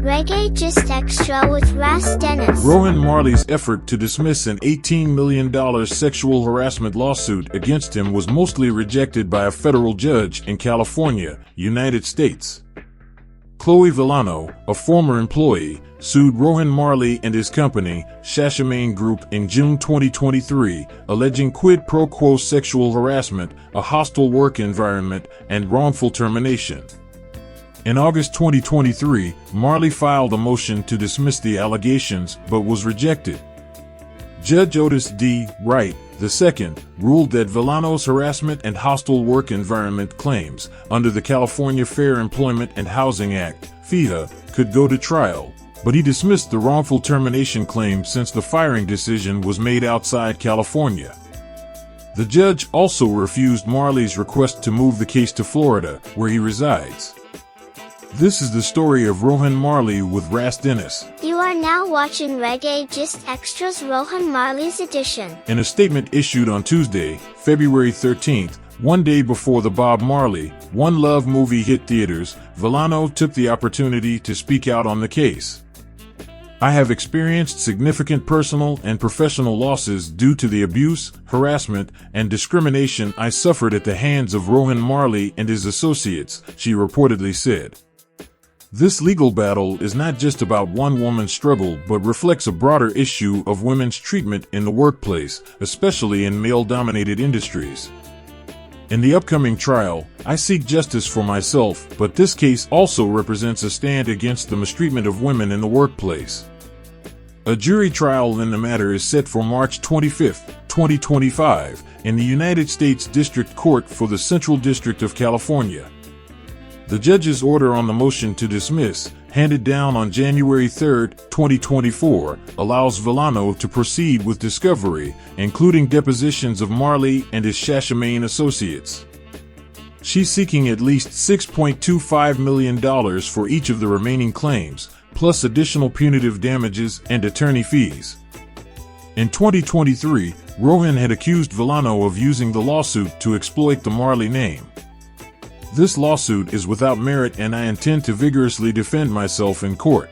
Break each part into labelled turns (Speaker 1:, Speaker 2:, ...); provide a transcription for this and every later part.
Speaker 1: Reggae Just Extra with Ras Dennis.
Speaker 2: Rohan Marley's effort to dismiss an $18 million sexual harassment lawsuit against him was mostly rejected by a federal judge in California, United States. Chloe Villano, a former employee, sued Rohan Marley and his company, Shashamane Group, in June 2023, alleging quid pro quo sexual harassment, a hostile work environment, and wrongful termination. In August 2023, Marley filed a motion to dismiss the allegations but was rejected. Judge Otis D. Wright II ruled that Villano's harassment and hostile work environment claims, under the California Fair Employment and Housing Act, FEHA, could go to trial, but he dismissed the wrongful termination claim since the firing decision was made outside California. The judge also refused Marley's request to move the case to Florida, where he resides. This is the story of Rohan Marley with Ras Dennis.
Speaker 1: You are now watching Reggae Just Extra's Rohan Marley's edition.
Speaker 2: In a statement issued on Tuesday, February 13th, one day before the Bob Marley, One Love movie hit theaters, Villano took the opportunity to speak out on the case. I have experienced significant personal and professional losses due to the abuse, harassment, and discrimination I suffered at the hands of Rohan Marley and his associates, she reportedly said. This legal battle is not just about one woman's struggle but reflects a broader issue of women's treatment in the workplace, especially in male-dominated industries. In the upcoming trial, I seek justice for myself, but this case also represents a stand against the mistreatment of women in the workplace. A jury trial in the matter is set for March 25, 2025, in the United States District Court for the Central District of California. The judge's order on the motion to dismiss, handed down on January 3, 2024, allows Villano to proceed with discovery, including depositions of Marley and his Shashamane associates. She's seeking at least $6.25 million for each of the remaining claims, plus additional punitive damages and attorney fees. In 2023, Rohan had accused Villano of using the lawsuit to exploit the Marley name. This lawsuit is without merit and I intend to vigorously defend myself in court.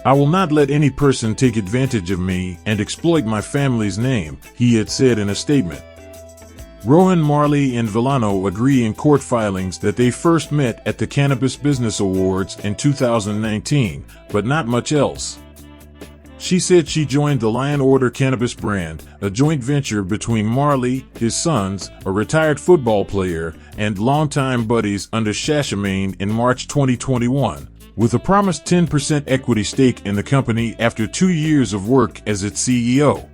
Speaker 2: I will not let any person take advantage of me and exploit my family's name, he had said in a statement. Rohan Marley and Villano agree in court filings that they first met at the Cannabis Business Awards in 2019, but not much else. She said she joined the Lion Order Cannabis brand, a joint venture between Marley, his sons, a retired football player, and longtime buddies under Shashamane in March 2021, with a promised 10% equity stake in the company after 2 years of work as its CEO.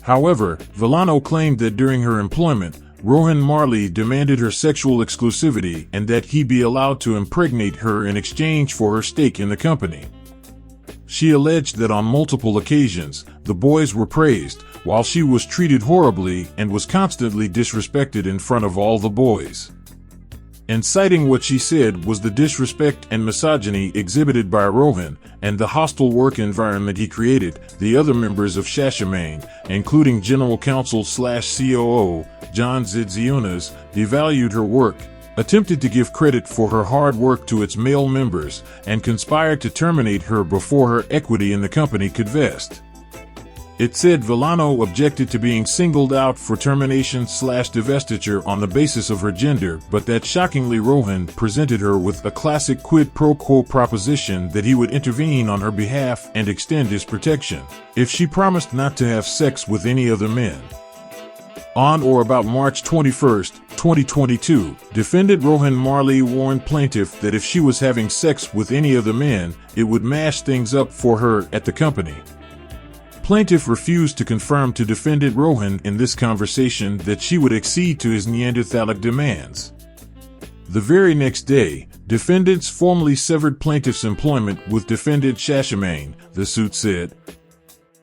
Speaker 2: However, Villano claimed that during her employment, Rohan Marley demanded her sexual exclusivity and that he be allowed to impregnate her in exchange for her stake in the company. She alleged that on multiple occasions, the boys were praised, while she was treated horribly and was constantly disrespected in front of all the boys. And citing what she said was the disrespect and misogyny exhibited by Rohan and the hostile work environment he created, the other members of Shashamane, including General Counsel/COO John Ziziunas, devalued her work, attempted to give credit for her hard work to its male members, and conspired to terminate her before her equity in the company could vest. It said Villano objected to being singled out for termination/divestiture on the basis of her gender, but that shockingly Rohan presented her with a classic quid pro quo proposition that he would intervene on her behalf and extend his protection if she promised not to have sex with any other men. On or about March 21, 2022, defendant Rohan Marley warned plaintiff that if she was having sex with any of the men, it would mash things up for her at the company. Plaintiff refused to confirm to defendant Rohan in this conversation that she would accede to his Neanderthalic demands. The very next day, defendants formally severed plaintiff's employment with defendant Shashamane, the suit said.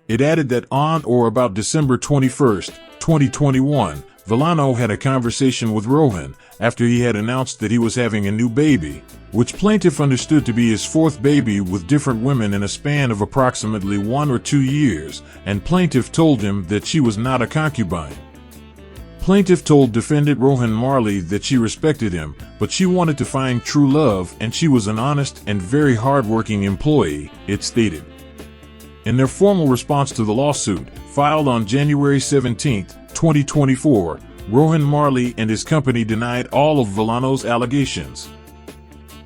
Speaker 2: It added that on or about December 21, 2021, Villano had a conversation with Rohan after he had announced that he was having a new baby, which plaintiff understood to be his fourth baby with different women in a span of approximately 1 or 2 years, and plaintiff told him that she was not a concubine. Plaintiff told defendant Rohan Marley that she respected him, but she wanted to find true love and she was an honest and very hard-working employee, it stated. In their formal response to the lawsuit, filed on January 17, 2024, Rohan Marley and his company denied all of Villano's allegations.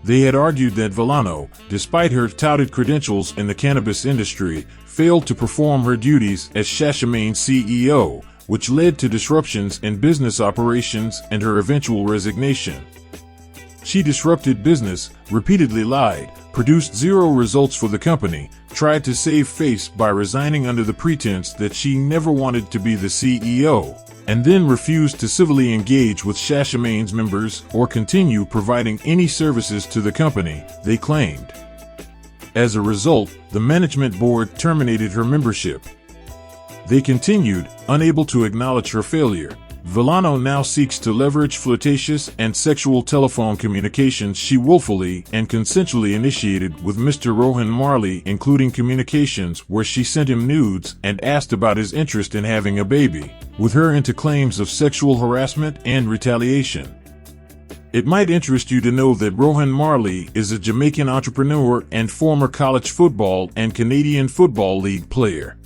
Speaker 2: They had argued that Villano, despite her touted credentials in the cannabis industry, failed to perform her duties as Shashamayne's CEO, which led to disruptions in business operations and her eventual resignation. She disrupted business, repeatedly lied, produced zero results for the company, tried to save face by resigning under the pretense that she never wanted to be the CEO, and then refused to civilly engage with Shashamayne's members or continue providing any services to the company, they claimed. As a result, the management board terminated her membership. They continued, unable to acknowledge her failure. Villano now seeks to leverage flirtatious and sexual telephone communications she willfully and consensually initiated with Mr. Rohan Marley, including communications where she sent him nudes and asked about his interest in having a baby, with her into claims of sexual harassment and retaliation. It might interest you to know that Rohan Marley is a Jamaican entrepreneur and former college football and Canadian Football League player.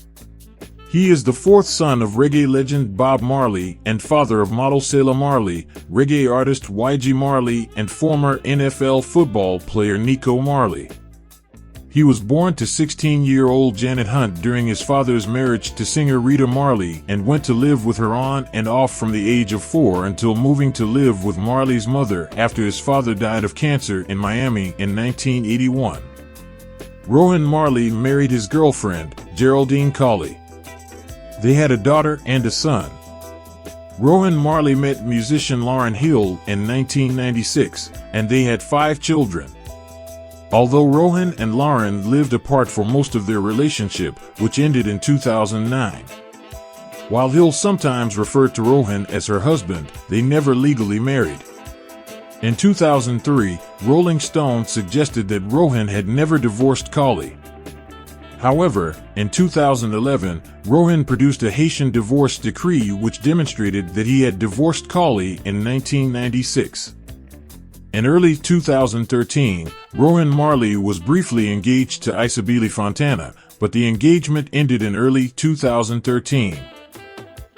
Speaker 2: He is the fourth son of reggae legend Bob Marley and father of model Selah Marley, reggae artist YG Marley, and former NFL football player Nico Marley. He was born to 16-year-old Janet Hunt during his father's marriage to singer Rita Marley and went to live with her on and off from the age of 4 until moving to live with Marley's mother after his father died of cancer in Miami in 1981. Rohan Marley married his girlfriend, Geraldine Colley. They had a daughter and a son. Rohan Marley met musician Lauryn Hill in 1996, and they had 5 children. Although Rohan and Lauryn lived apart for most of their relationship, which ended in 2009. While Hill sometimes referred to Rohan as her husband, they never legally married. In 2003, Rolling Stone suggested that Rohan had never divorced Colley. However, in 2011, Rohan produced a Haitian divorce decree which demonstrated that he had divorced Colley in 1996. In early 2013, Rohan Marley was briefly engaged to Isabelle Fontana, but the engagement ended in early 2013.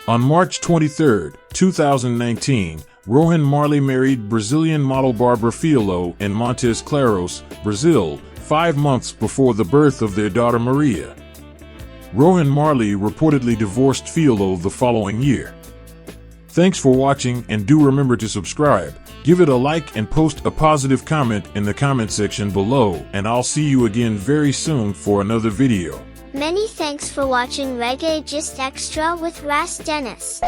Speaker 2: On March 23, 2019, Rohan Marley married Brazilian model Barbara Fiallo in Montes Claros, Brazil, 5 months before the birth of their daughter Maria. Rohan Marley reportedly divorced Fiallo the following year. Thanks for watching, and do remember to subscribe, give it a like and post a positive comment in the comment section below, and I'll see you again very soon for another video.
Speaker 1: Many thanks for watching Reggae Just Extra with Ras Dennis.